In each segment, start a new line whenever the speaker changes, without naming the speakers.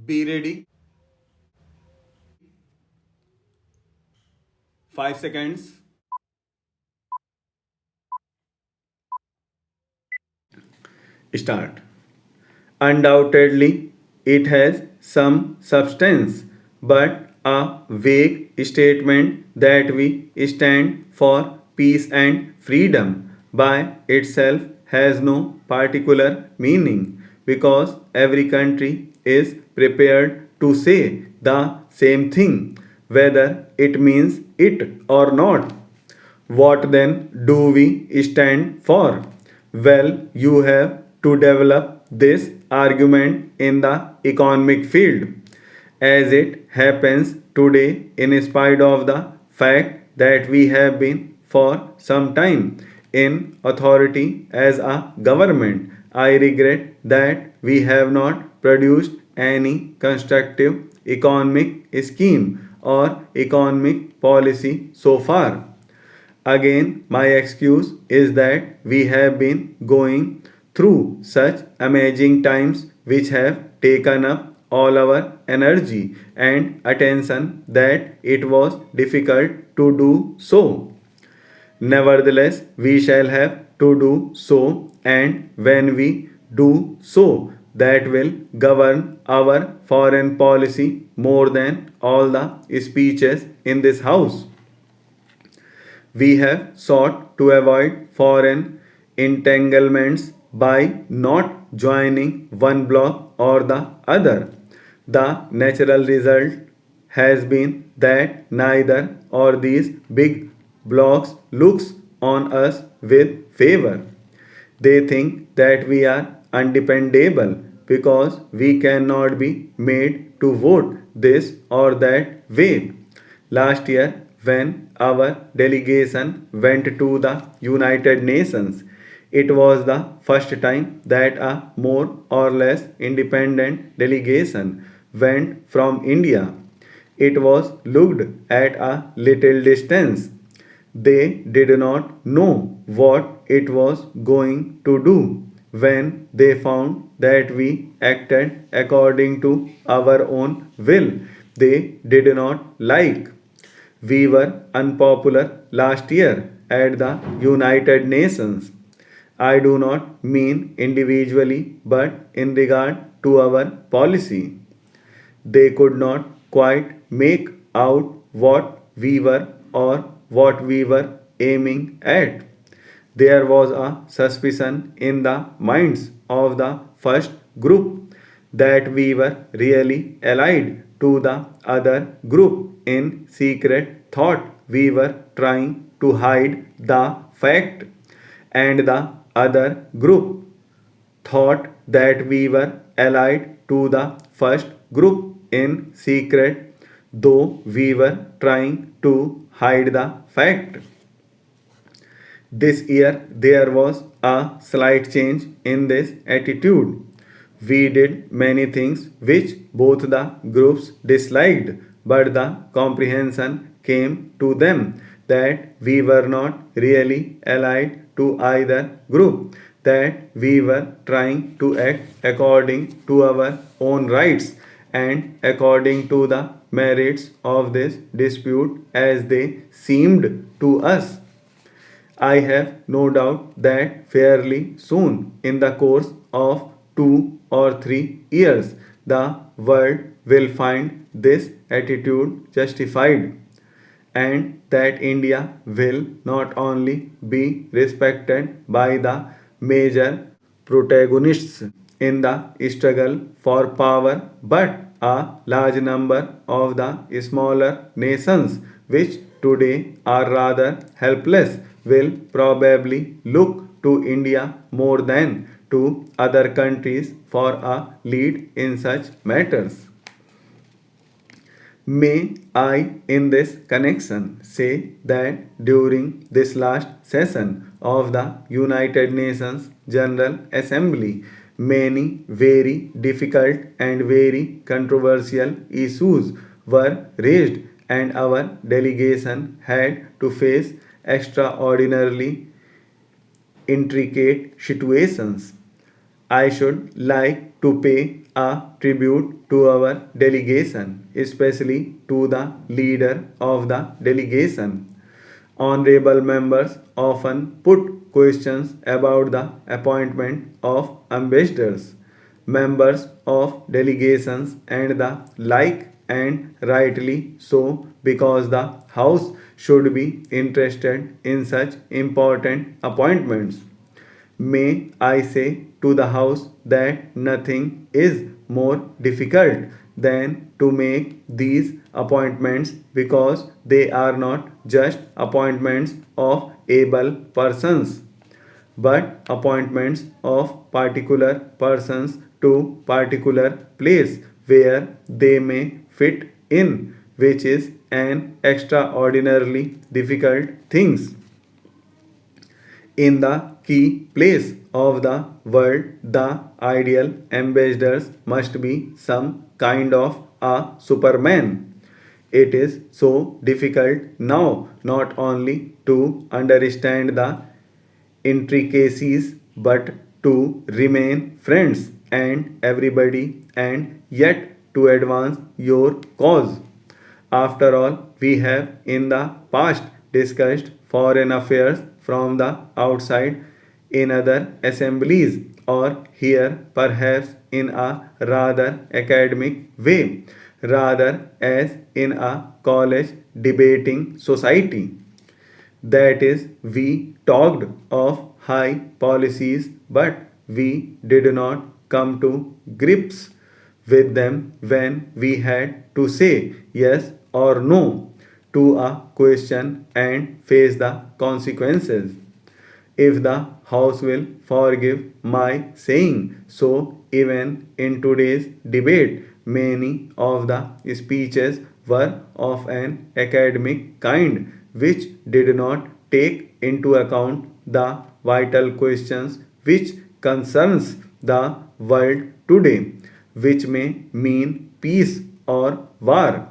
Be ready. 5 seconds. Start. Undoubtedly, it has some substance, but a vague statement that we stand for peace and freedom by itself has no particular meaning because every country is prepared to say the same thing, whether it means it or not. What then do we stand for? Well, you have to develop this argument in the economic field. As it happens today, in spite of the fact that we have been for some time in authority as a government, I regret that we have not produced any constructive economic scheme or economic policy so far. Again, my excuse is that we have been going through such amazing times which have taken up all our energy and attention that it was difficult to do so. Nevertheless, we shall have to do so, and when we do so, that will govern our foreign policy more than all the speeches in this house. We have sought to avoid foreign entanglements by not joining one bloc or the other. The natural result has been that neither of these big blocs looks on us with favor. They think that we are undependable because we cannot be made to vote this or that way. Last year, when our delegation went to the United Nations, it was the first time that a more or less independent delegation went from India. It was looked at a little distance. They did not know what it was going to do when they found that we acted according to our own will. They did not like. We were unpopular last year at the United Nations. I do not mean individually, but in regard to our policy. They could not quite make out what we were or what we were aiming at. There was a suspicion in the minds of the first group that we were really allied to the other group. In secret, thought we were trying to hide the fact, and the other group thought that we were allied to the first group in secret, though we were trying to hide the fact. This year there was a slight change in this attitude. We did many things which both the groups disliked, but the comprehension came to them that we were not really allied to either group, that we were trying to act according to our own rights and according to the merits of this dispute as they seemed to us. I have no doubt that fairly soon, in the course of 2 or 3 years, the world will find this attitude justified, and that India will not only be respected by the major protagonists in the struggle for power, but a large number of the smaller nations, which today are rather helpless, will probably look to India more than to other countries for a lead in such matters. May I, in this connection, say that during this last session of the United Nations General Assembly, many very difficult and very controversial issues were raised, and our delegation had to face extraordinarily intricate situations. I should like to pay a tribute to our delegation, especially to the leader of the delegation. Honorable members often put questions about the appointment of ambassadors, members of delegations, and the like, and rightly so, because the House should be interested in such important appointments. May I say to the House that nothing is more difficult than to make these appointments, because they are not just appointments of able persons but appointments of particular persons to particular place where they may fit in, which is an extraordinarily difficult thing. In the key place of the world, the ideal ambassadors must be some kind of a superman. It is so difficult now not only to understand the intricacies but to remain friends and everybody and yet to advance your cause. After all, we have in the past discussed foreign affairs from the outside in other assemblies, or here perhaps in a rather academic way, rather as in a college debating society. That is, we talked of high policies, but we did not come to grips with them when we had to say yes or no to a question and face the consequences. If the House will forgive my saying so, even in today's debate, many of the speeches were of an academic kind, which did not take into account the vital questions which concerns the world today, which may mean peace or war.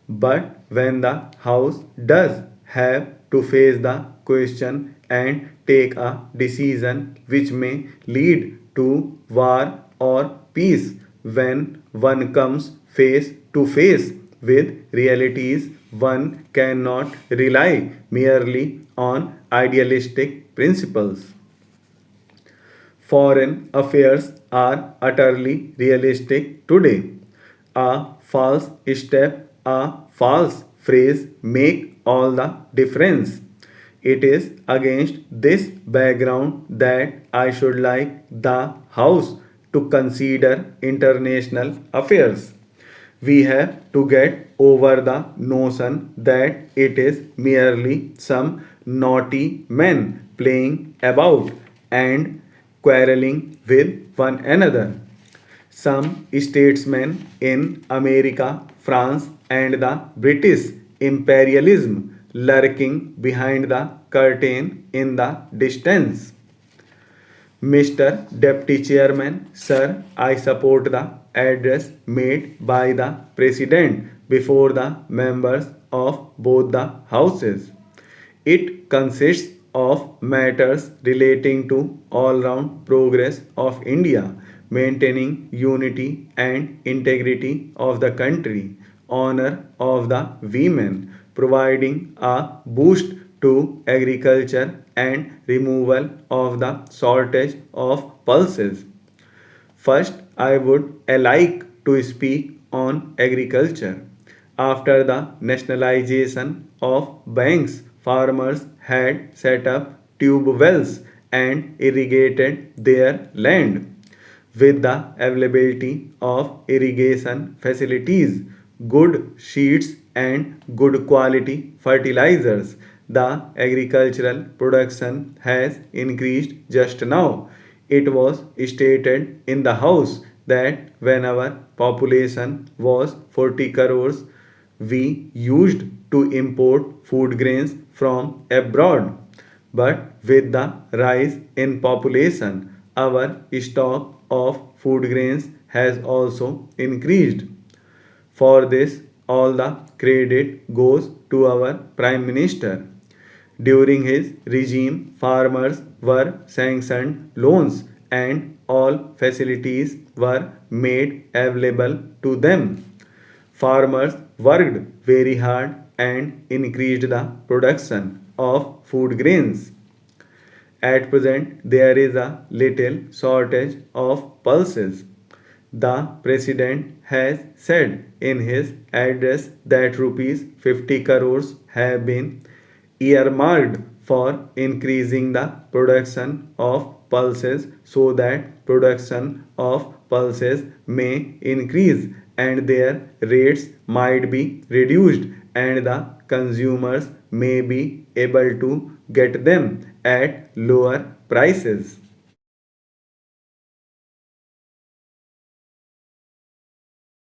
But when the House does have to face the question and take a decision which may lead to war or peace, when one comes face to face with realities, one cannot rely merely on idealistic principles. Foreign affairs are utterly realistic today. A false step, a false phrase make all the difference. It is against this background that I should like the House to consider international affairs. We have to get over the notion that it is merely some naughty men playing about and quarreling with one another. Some statesmen in America, France, and the British imperialism lurking behind the curtain in the distance. Mr. Deputy Chairman, Sir, I support the address made by the President before the members of both the houses. It consists of matters relating to all-round progress of India, maintaining unity and integrity of the country, honor of the women, providing a boost to agriculture and removal of the shortage of pulses. First, I would like to speak on agriculture. After the nationalization of banks, farmers had set up tube wells and irrigated their land. With the availability of irrigation facilities, good seeds, and good quality fertilizers, the agricultural production has increased just now. It was stated in the House that when our population was 40 crores, we used to import food grains from abroad. But with the rise in population, our stock of food grains has also increased. For this, all the credit goes to our Prime Minister. During his regime, farmers were sanctioned loans and all facilities were made available to them. Farmers worked very hard and increased the production of food grains. At present, there is a little shortage of pulses. The president has said in his address that rupees 50 crores have been earmarked for increasing the production of pulses so that production of pulses may increase and their rates might be reduced and the consumers may be able to get them at lower prices.